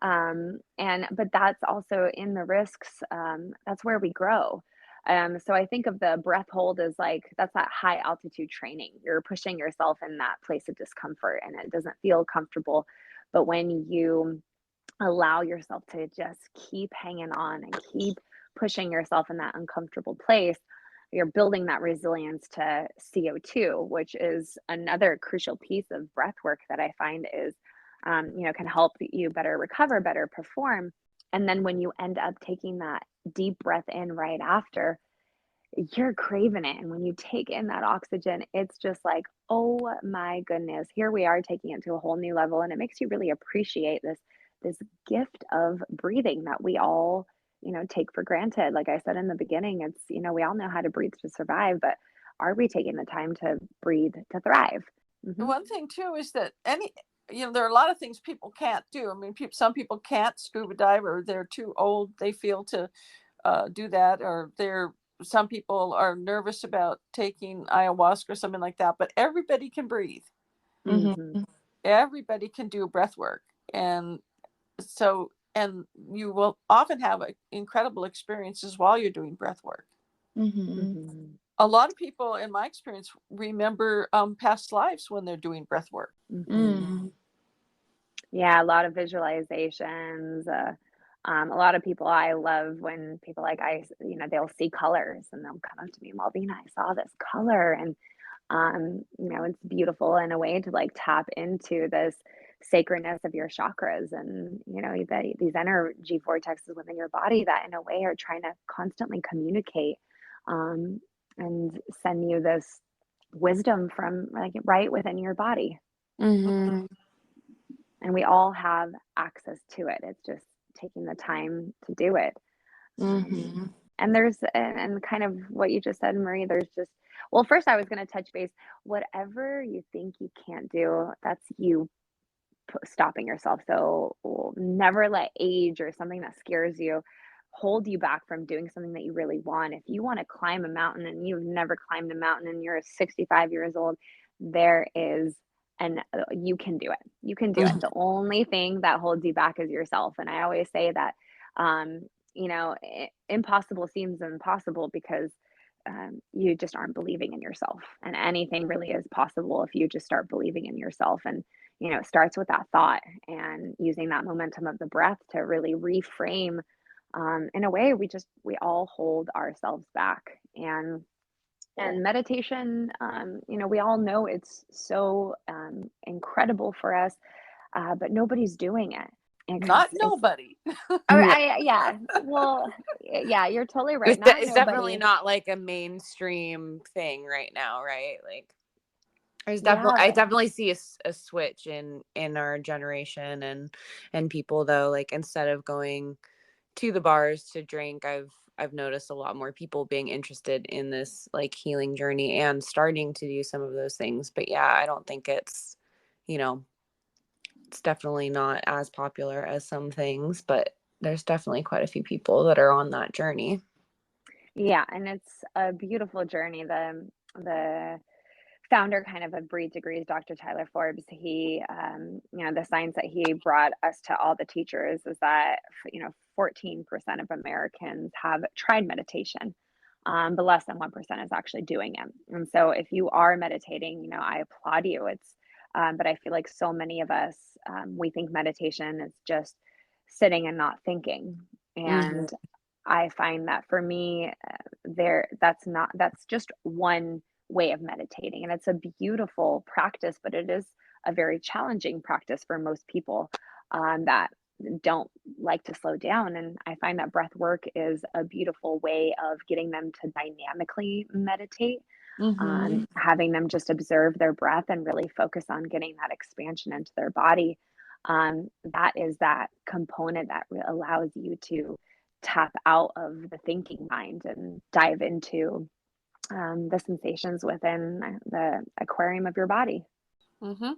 But that's also in the risks, that's where we grow. So I think of the breath hold as like, that's that high altitude training. You're pushing yourself in that place of discomfort and it doesn't feel comfortable. But when you allow yourself to just keep hanging on and keep pushing yourself in that uncomfortable place, you're building that resilience to CO2, which is another crucial piece of breath work that I find is, can help you better recover, better perform. And then when you end up taking that deep breath in right after, you're craving it. And when you take in that oxygen, it's just like, oh my goodness, here we are taking it to a whole new level. And it makes you really appreciate this gift of breathing that we all, take for granted. Like I said in the beginning, it's, we all know how to breathe to survive, but are we taking the time to breathe to thrive? One thing too is that there are a lot of things people can't do. I mean, some people can't scuba dive, or they're too old, they feel, to do that, or some people are nervous about taking ayahuasca or something like that, but everybody can breathe. Everybody can do breath work. And you will often have incredible experiences while you're doing breath work. Mm-hmm. A lot of people, in my experience, remember past lives when they're doing breath work. Mm. Yeah, a lot of visualizations. A lot of people, I love when people like they'll see colors and they'll come up to me, Malvina, I saw this color, and it's beautiful in a way to like tap into this sacredness of your chakras, and these energy vortexes within your body that in a way are trying to constantly communicate, um, and send you this wisdom from like right within your body. Mm-hmm. And we all have access to it. It's just taking the time to do it. Mm-hmm. And there's, and kind of what you just said, Marie, there's just, well, first I was going to touch base. Whatever you think you can't do, that's you stopping yourself. So never let age or something that scares you hold you back from doing something that you really want. If you want to climb a mountain and you've never climbed a mountain and you're 65 years old, there is, and you can do it. You can do it. The only thing that holds you back is yourself. And I always say that, impossible seems impossible because you just aren't believing in yourself. And anything really is possible if you just start believing in yourself. And it starts with that thought and using that momentum of the breath to really reframe. In a way, we all hold ourselves back, and meditation. We all know it's so incredible for us, but nobody's doing it. Not nobody. Yeah. Well, yeah, you're totally right. Not It's nobody. definitely not like a mainstream thing right now, right? Like I Yeah. definitely see a switch in our generation and people, though, like instead of going to the bars to drink, I've noticed a lot more people being interested in this like healing journey and starting to do some of those things. But yeah, I don't think it's, it's definitely not as popular as some things, but there's definitely quite a few people that are on that journey. Yeah, and it's a beautiful journey. The founder kind of Breathe Degrees, Dr. Tyler Forbes, he, the science that he brought us to all the teachers is that, 14% of Americans have tried meditation, but less than 1% is actually doing it. And so if you are meditating, I applaud you. But I feel like so many of us, we think meditation is just sitting and not thinking. And I find that for me, that's just one way of meditating. And it's a beautiful practice, but it is a very challenging practice for most people that don't like to slow down. And I find that breath work is a beautiful way of getting them to dynamically meditate, having them just observe their breath and really focus on getting that expansion into their body. That is that component that allows you to tap out of the thinking mind and dive into the sensations within the aquarium of your body. Mm-hmm.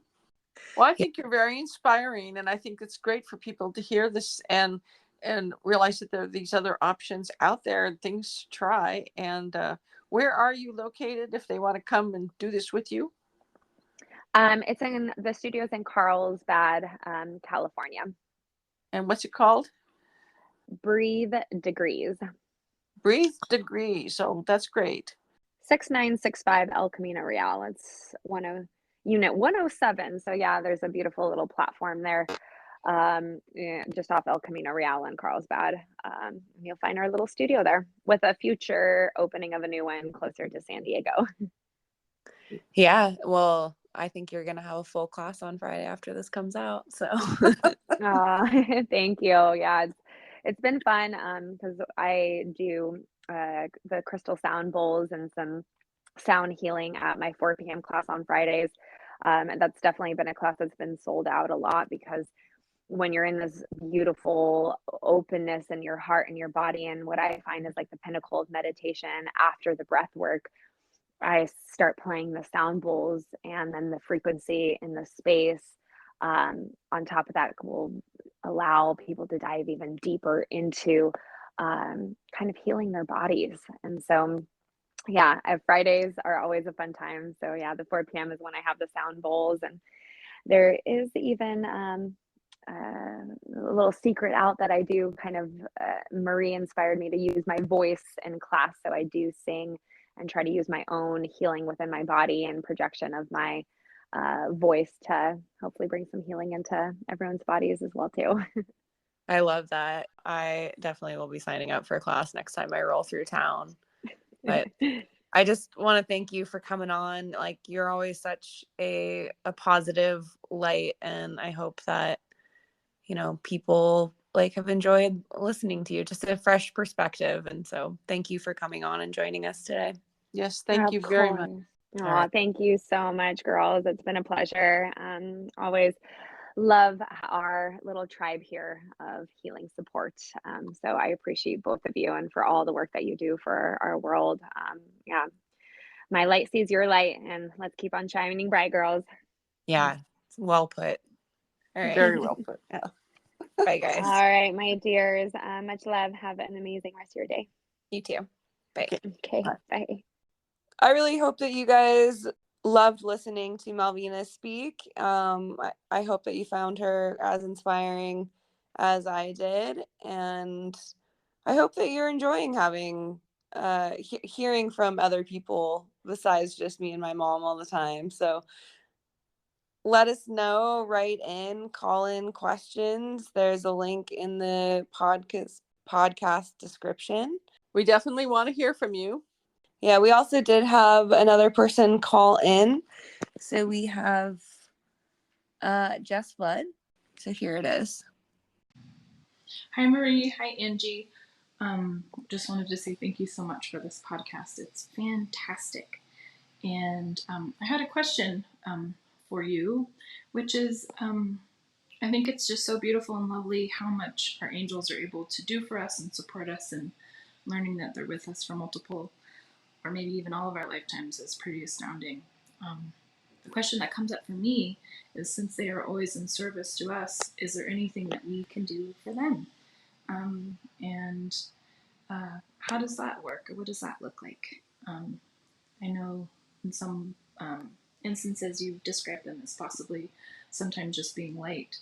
Well, I think you're very inspiring, and I think it's great for people to hear this and realize that there are these other options out there and things to try. And where are you located if they want to come and do this with you? It's in the studios in Carlsbad, California. And what's it called? Breathe Degrees. Breathe Degrees. Oh, that's great. 6965 El Camino Real. It's unit 107. So yeah, there's a beautiful little platform there, just off El Camino Real in Carlsbad. You'll find our little studio there with a future opening of a new one closer to San Diego. Yeah, well, I think you're gonna have a full class on Friday after this comes out. So Thank you. Yeah, it's been fun because I do the crystal sound bowls and some sound healing at my 4 p.m. class on Fridays. And that's definitely been a class that's been sold out a lot because when you're in this beautiful openness in your heart and your body, and what I find is like the pinnacle of meditation after the breath work, I start playing the sound bowls, and then the frequency in the space on top of that will allow people to dive even deeper into kind of healing their bodies. And so, yeah, Fridays are always a fun time. So, yeah, the 4 p.m. is when I have the sound bowls, and there is even a little secret out that I do kind of, Marie inspired me to use my voice in class. So I do sing and try to use my own healing within my body and projection of my voice to hopefully bring some healing into everyone's bodies as well too. I love that. I definitely will be signing up for a class next time I roll through town. But I just want to thank you for coming on. Like, you're always such a positive light, and I hope that, you know, people like have enjoyed listening to you, just a fresh perspective. And so thank you for coming on and joining us today. Yes, thank Of you very much. course. Oh, right. thank you so much, girls. It's been a pleasure. Always love our little tribe here of healing support. So I appreciate both of you and for all the work that you do for our world. Yeah, my light sees your light, and let's keep on shining bright, girls. Yeah, well put. All right. Very well put. Yeah. Bye, All guys. right, my dears. Much love. Have an amazing rest of your day. You too. Bye. Okay, Bye. bye. I really hope that you guys loved listening to Malvina speak. I hope that you found her as inspiring as I did, and I hope that you're enjoying having hearing from other people besides just me and my mom all the time. So let us know, write in, call in questions. There's a link in the podcast description. We definitely want to hear from you. Yeah, we also did have another person call in. So we have Jess Flood. So here it is. Hi, Marie. Hi, Angie. Just wanted to say thank you so much for this podcast. It's fantastic. And I had a question for you, which is I think it's just so beautiful and lovely how much our angels are able to do for us and support us, and learning that they're with us for multiple or maybe even all of our lifetimes is pretty astounding. The question that comes up for me is, since they are always in service to us, is there anything that we can do for them? And how does that work? Or what does that look like? I know in some instances you've described them as possibly sometimes just being light,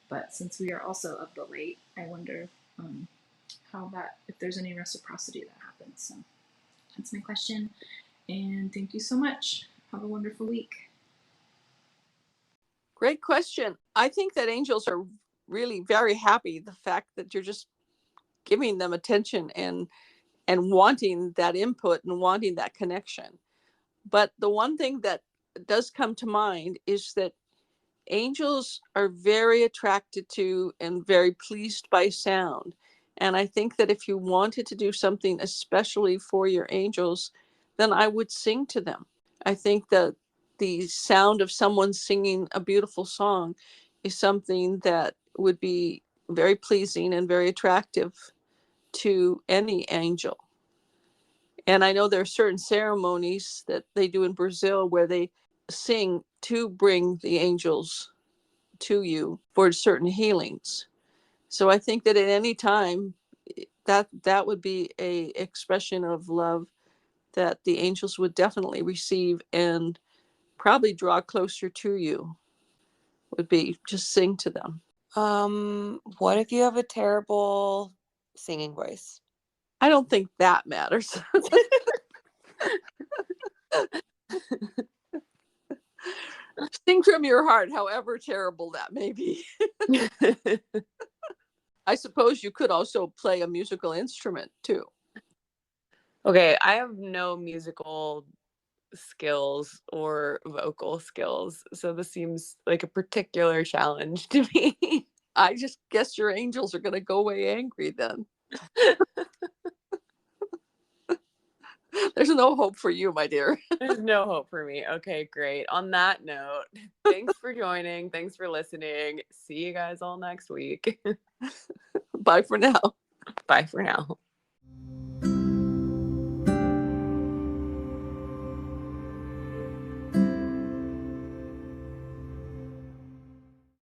but since we are also of the light, I wonder how that, if there's any reciprocity that happens. So that's my question, and thank you so much. Have a wonderful week. Great question. I think that angels are really very happy the fact that you're just giving them attention and wanting that input and wanting that connection. But the one thing that does come to mind is that angels are very attracted to and very pleased by sound. And I think that if you wanted to do something especially for your angels, then I would sing to them. I think that the sound of someone singing a beautiful song is something that would be very pleasing and very attractive to any angel. And I know there are certain ceremonies that they do in Brazil where they sing to bring the angels to you for certain healings. So I think that at any time that would be a expression of love that the angels would definitely receive and probably draw closer to you, would be just sing to them. What if you have a terrible singing voice? I don't think that matters. Sing from your heart, however terrible that may be. I suppose you could also play a musical instrument too. Okay, I have no musical skills or vocal skills, so this seems like a particular challenge to me. I just guess your angels are going to go away angry then. There's no hope for you, my dear. There's no hope for me. Okay, great. On that note, thanks for joining. Thanks for listening. See you guys all next week. Bye for now. Bye for now.